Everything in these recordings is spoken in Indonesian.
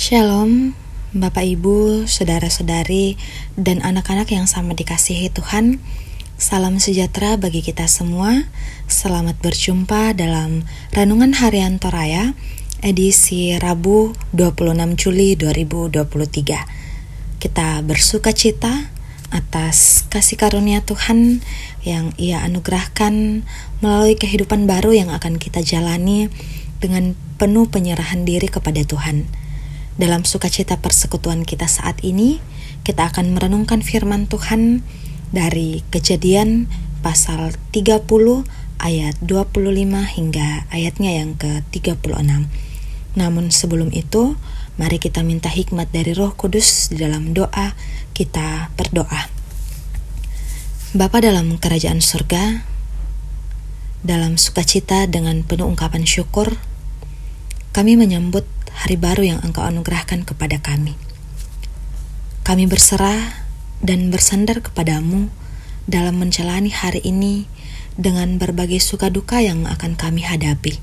Shalom, Bapak Ibu, Saudara-saudari, dan anak-anak yang sama dikasihi Tuhan. Salam sejahtera bagi kita semua. Selamat berjumpa dalam Renungan Harian Toraya, edisi Rabu 26 Juli 2023. Kita bersuka cita atas kasih karunia Tuhan yang Ia anugerahkan melalui kehidupan baru yang akan kita jalani dengan penuh penyerahan diri kepada Tuhan. Dalam sukacita persekutuan kita saat ini, kita akan merenungkan firman Tuhan dari Kejadian pasal 30 ayat 25 hingga ayatnya yang ke-36. Namun sebelum itu, mari kita minta hikmat dari Roh Kudus di dalam doa. Kita berdoa. Bapa dalam kerajaan surga, dalam sukacita dengan penuh ungkapan syukur, kami menyambut hari baru yang Engkau anugerahkan kepada kami. Kami berserah dan bersandar kepadamu dalam menjalani hari ini dengan berbagai suka duka yang akan kami hadapi.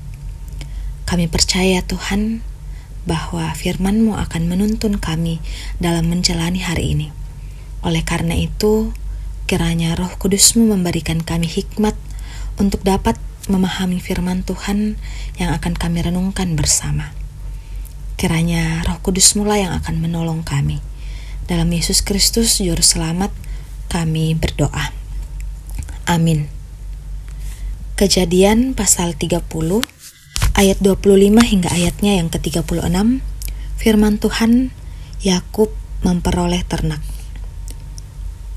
Kami percaya Tuhan bahwa firman-Mu akan menuntun kami dalam menjalani hari ini. Oleh karena itu, kiranya Roh Kudus-Mu memberikan kami hikmat untuk dapat memahami firman Tuhan yang akan kami renungkan bersama. Kiranya Roh Kudus mula yang akan menolong kami. Dalam Yesus Kristus Juru Selamat kami berdoa. Amin. Kejadian pasal 30 ayat 25 hingga ayatnya yang ke-36. Firman Tuhan, Yakub memperoleh ternak.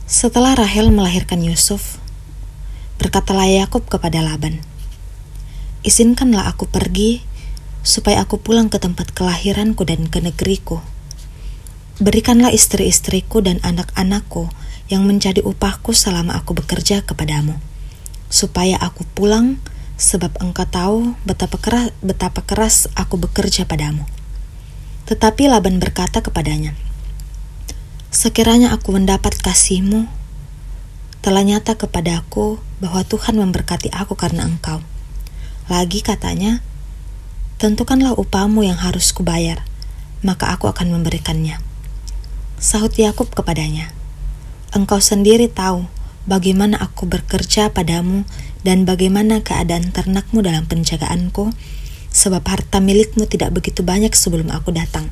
Setelah Rahel melahirkan Yusuf, berkatalah Yakub kepada Laban, "Izinkanlah aku pergi supaya aku pulang ke tempat kelahiranku dan ke negeriku. Berikanlah istri-istriku dan anak-anakku yang menjadi upahku selama aku bekerja kepadamu, supaya aku pulang, sebab engkau tahu betapa keras aku bekerja padamu." Tetapi Laban berkata kepadanya, "Sekiranya aku mendapat kasih-Mu, telah nyata kepadaku bahwa Tuhan memberkati aku karena engkau. Lagi," katanya, "tentukanlah upahmu yang harus kubayar, maka aku akan memberikannya." Sahut Yakub kepadanya, "Engkau sendiri tahu bagaimana aku bekerja padamu dan bagaimana keadaan ternakmu dalam penjagaanku, sebab harta milikmu tidak begitu banyak sebelum aku datang.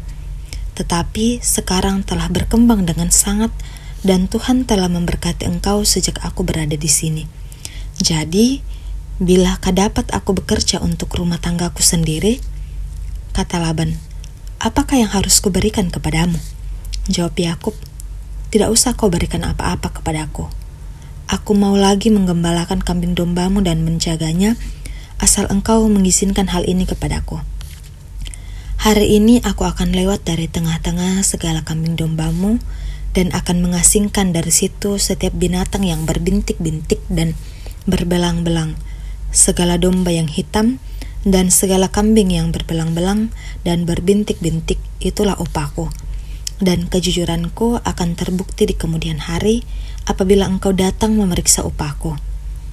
Tetapi sekarang telah berkembang dengan sangat, dan Tuhan telah memberkati engkau sejak aku berada di sini. Jadi, bilakah dapat aku bekerja untuk rumah tanggaku sendiri?" Kata Laban, "Apakah yang harus kuberikan kepadamu?" Jawab Yakub, "Tidak usah kau berikan apa-apa kepadaku. Aku mau lagi menggembalakan kambing dombamu dan menjaganya, asal engkau mengizinkan hal ini kepadaku. Hari ini aku akan lewat dari tengah-tengah segala kambing dombamu dan akan mengasingkan dari situ setiap binatang yang berbintik-bintik dan berbelang-belang, segala domba yang hitam dan segala kambing yang berbelang-belang dan berbintik-bintik, itulah upahku. Dan kejujuranku akan terbukti di kemudian hari apabila engkau datang memeriksa upahku.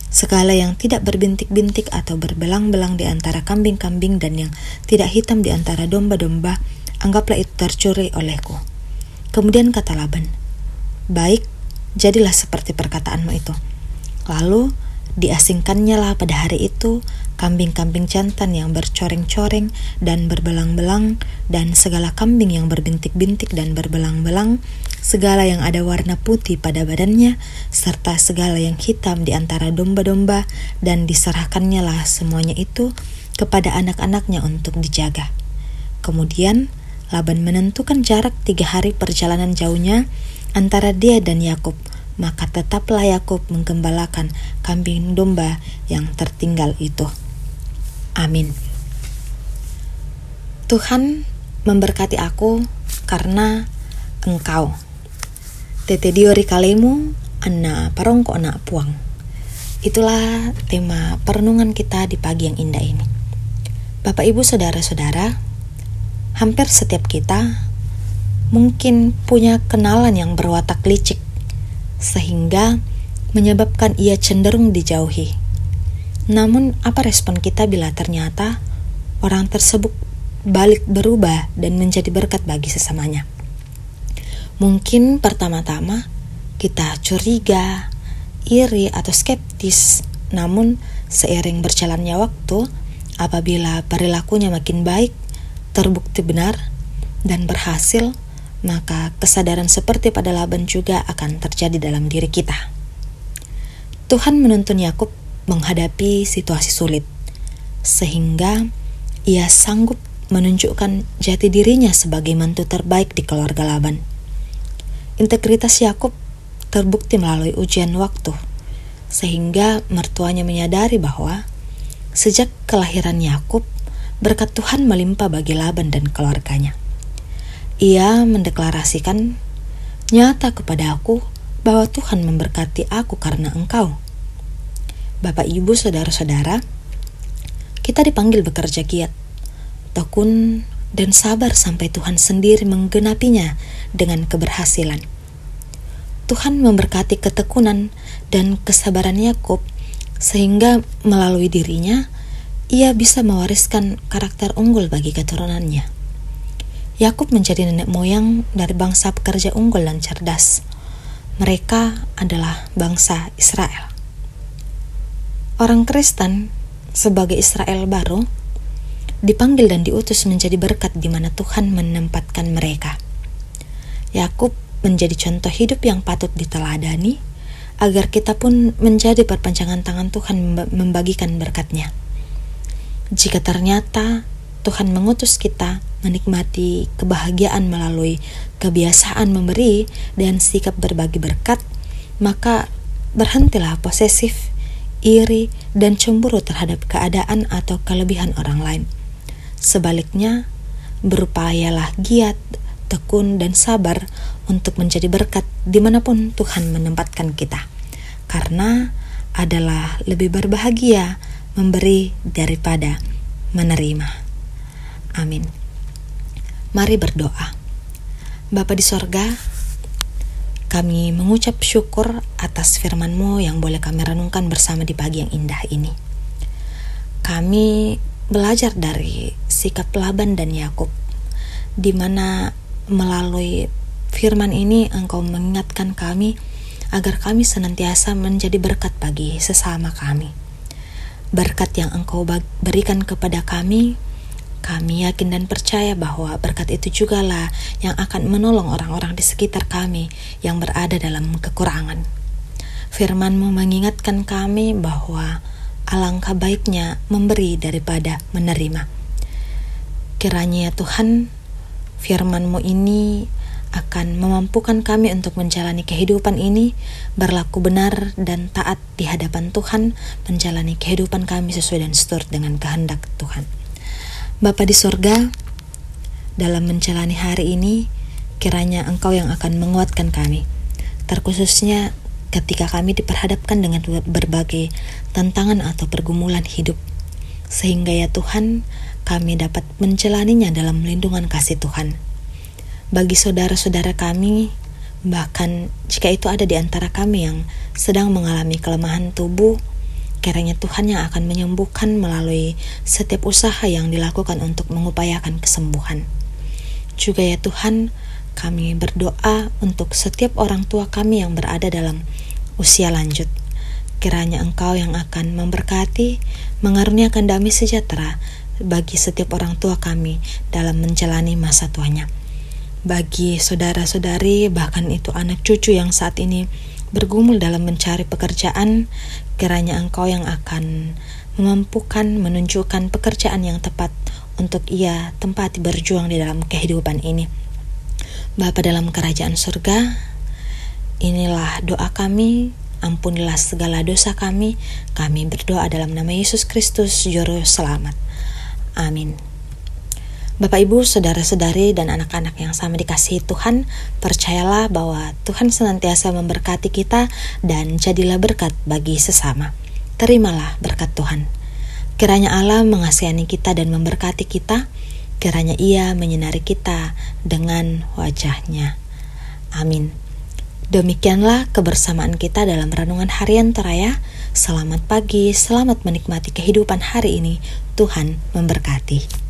Segala yang tidak berbintik-bintik atau berbelang-belang di antara kambing-kambing dan yang tidak hitam di antara domba-domba, anggaplah itu tercuri olehku." Kemudian kata Laban, "Baik, jadilah seperti perkataanmu itu." Lalu diasingkannya lah pada hari itu kambing-kambing jantan yang bercoreng-coreng dan berbelang-belang, dan segala kambing yang berbintik-bintik dan berbelang-belang, segala yang ada warna putih pada badannya, serta segala yang hitam di antara domba-domba, dan diserahkannya lah semuanya itu kepada anak-anaknya untuk dijaga. Kemudian Laban menentukan jarak 3 hari perjalanan jauhnya antara dia dan Yakub, maka tetaplah Yakub menggembalakan kambing domba yang tertinggal itu. Amin. Tuhan memberkati aku karena engkau. Tete diori kalemu, anna parongko anak puang. Itulah tema perenungan kita di pagi yang indah ini. Bapak Ibu Saudara-saudara, hampir setiap kita mungkin punya kenalan yang berwatak licik, sehingga menyebabkan ia cenderung dijauhi. Namun, apa respon kita bila ternyata orang tersebut balik berubah dan menjadi berkat bagi sesamanya. Mungkin pertama-tama kita curiga, iri atau skeptis, namun seiring berjalannya waktu, apabila perilakunya makin baik, terbukti benar, dan berhasil, maka kesadaran seperti pada Laban juga akan terjadi dalam diri kita. Tuhan menuntun Yakub menghadapi situasi sulit, sehingga ia sanggup menunjukkan jati dirinya sebagai mantu terbaik di keluarga Laban. Integritas Yakub terbukti melalui ujian waktu, sehingga mertuanya menyadari bahwa sejak kelahiran Yakub, berkat Tuhan melimpah bagi Laban dan keluarganya. Ia mendeklarasikan, "Nyata kepada aku bahwa Tuhan memberkati aku karena engkau." Bapak, Ibu, saudara-saudara, kita dipanggil bekerja giat, tekun, dan sabar sampai Tuhan sendiri menggenapinya dengan keberhasilan. Tuhan memberkati ketekunan dan kesabaran Yakub, sehingga melalui dirinya ia bisa mewariskan karakter unggul bagi keturunannya. Yakub menjadi nenek moyang dari bangsa pekerja unggul dan cerdas. Mereka adalah bangsa Israel. Orang Kristen sebagai Israel baru dipanggil dan diutus menjadi berkat di mana Tuhan menempatkan mereka. Yakub menjadi contoh hidup yang patut diteladani, agar kita pun menjadi perpanjangan tangan Tuhan membagikan berkat-Nya. Jika ternyata Tuhan mengutus kita menikmati kebahagiaan melalui kebiasaan memberi dan sikap berbagi berkat, maka berhentilah posesif, iri, dan cemburu terhadap keadaan atau kelebihan orang lain. Sebaliknya, berupayalah giat, tekun, dan sabar untuk menjadi berkat dimanapun Tuhan menempatkan kita, karena adalah lebih berbahagia memberi daripada menerima. Amin. Mari berdoa. Bapa di sorga, kami mengucap syukur atas firman-Mu yang boleh kami renungkan bersama di pagi yang indah ini. Kami belajar dari sikap Laban dan Yakub, di mana melalui firman ini Engkau mengingatkan kami agar kami senantiasa menjadi berkat bagi sesama kami. Berkat yang Engkau berikan kepada kami yakin dan percaya bahwa berkat itu jugalah yang akan menolong orang-orang di sekitar kami yang berada dalam kekurangan. Firman-Mu mengingatkan kami bahwa alangkah baiknya memberi daripada menerima. Kiranya Tuhan, firman-Mu ini akan memampukan kami untuk menjalani kehidupan ini berlaku benar dan taat di hadapan Tuhan, menjalani kehidupan kami sesuai dan seturut dengan kehendak Tuhan. Bapa di sorga, dalam menjalani hari ini, kiranya Engkau yang akan menguatkan kami, terkhususnya ketika kami diperhadapkan dengan berbagai tantangan atau pergumulan hidup, sehingga ya Tuhan, kami dapat menjalaninya dalam lindungan kasih Tuhan. Bagi saudara-saudara kami, bahkan jika itu ada di antara kami yang sedang mengalami kelemahan tubuh, kiranya Tuhan yang akan menyembuhkan melalui setiap usaha yang dilakukan untuk mengupayakan kesembuhan. Juga ya Tuhan, kami berdoa untuk setiap orang tua kami yang berada dalam usia lanjut. Kiranya Engkau yang akan memberkati, mengaruniakan damai sejahtera bagi setiap orang tua kami dalam menjalani masa tuanya. Bagi saudara-saudari, bahkan itu anak cucu yang saat ini bergumul dalam mencari pekerjaan, kiranya Engkau yang akan memampukan menunjukkan pekerjaan yang tepat untuk ia tempati berjuang di dalam kehidupan ini. Bapa dalam kerajaan surga, inilah doa kami, ampunilah segala dosa kami berdoa dalam nama Yesus Kristus, Juru Selamat. Amin. Bapak, Ibu, saudara-saudari, dan anak-anak yang sama dikasihi Tuhan, percayalah bahwa Tuhan senantiasa memberkati kita dan jadilah berkat bagi sesama. Terimalah berkat Tuhan. Kiranya Allah mengasihani kita dan memberkati kita, kiranya Ia menyinari kita dengan wajah-Nya. Amin. Demikianlah kebersamaan kita dalam renungan harian Toraya. Selamat pagi, selamat menikmati kehidupan hari ini. Tuhan memberkati.